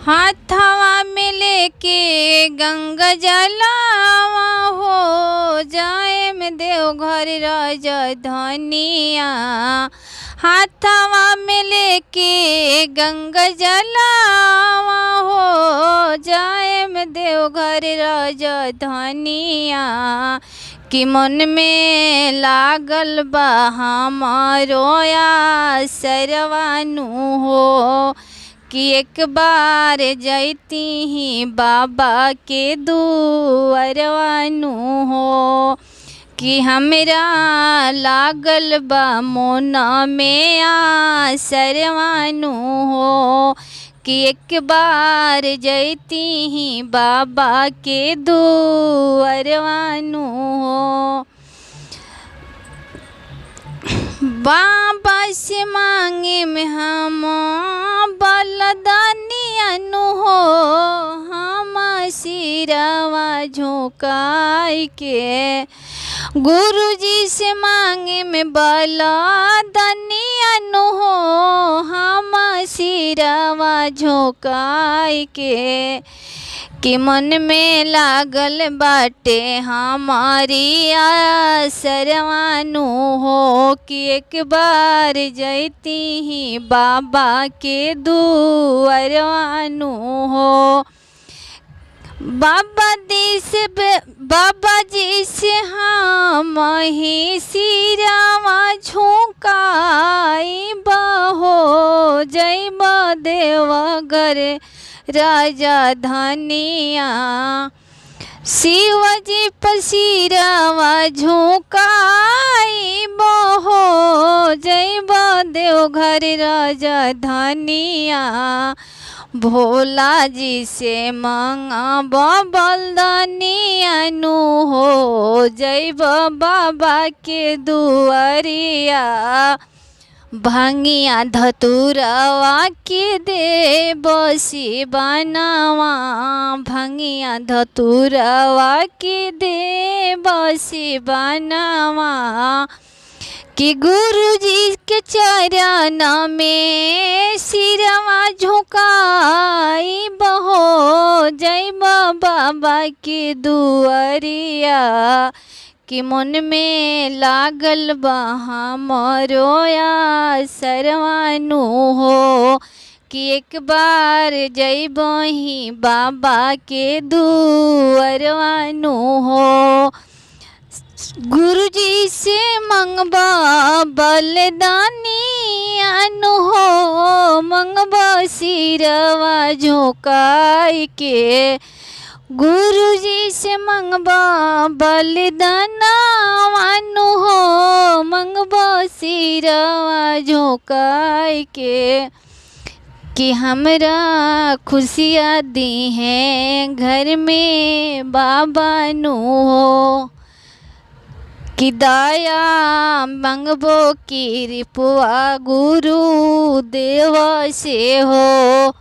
हाथवा में लेके गंगा जलावा हो जाए में देवघर राजधानिया। हाथवा में लेके गंगा जलावा हो जाए में देवघर राजधानिया। कि मन में लागल बा हमारो आसरवानु हो कि एक बार जैती ही बाबा के दुआरवानु हो। कि हमरा लागल बा मोना में आसरवानु हो कि एक बार जैती ही बाबा के दुआरवानु हो। बाबा से मांगे में हम बलदानियानु हो। हम सिरवा झुकाई के गुरुजी से मांगे में बलदानियानु हो। हम सिरवा झुकाई के कि मन में लागल बाटे हमारी आसरवानु हो कि एक बार जैती ही बाबा के दुआरवानु हो। बाबा जी से हम ही सिरवा झुकाई बहो जैब देवघर राजधानिया। शिवजी पर सिरवा झुकाई बहो जैब देवघर राजधानिया। भोला जी से मंगब बलदानियानु हो जैब बाबा के दुआरिया। भांगिया धतुरवा के देव शिवनवा। भांगिया धतुरवा के देव शिवनवा। कि गुरुजी के चरण में सिरवा झुकाई बहो जैब बाबा के दुआरिया। कि मन में लागल बा हमरो आसरवानु हो कि एक बार जैब ही बाबा के दुआरवानु हो। गुरुजी से मंगबा बलदानियानु हो। मंगबा सिरवा झुकाई के गुरुजी से मंगबा बलिदानवानु हो। मंगबा सिरवा झुकाई के कि हमरा खुशियाँ दी हैं घर में बाबा नु हो। कि दया मंगबो की रिपुआ गुरु देव से हो।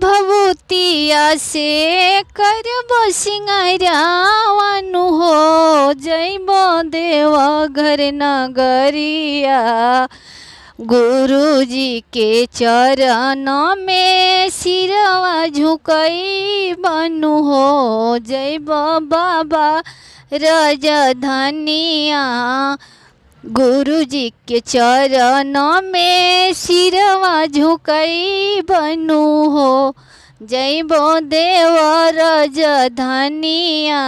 भभूतिया से करबो सिंगारवानु हो जैब देवघर नगरिया। गुरुजी के चरण में सिरवा झुकाई बनु हो जैब बाबा राजधानिया। गुरुजी के चरण में सिरवा झुकाई बनु हो जैब देव राजधानिया।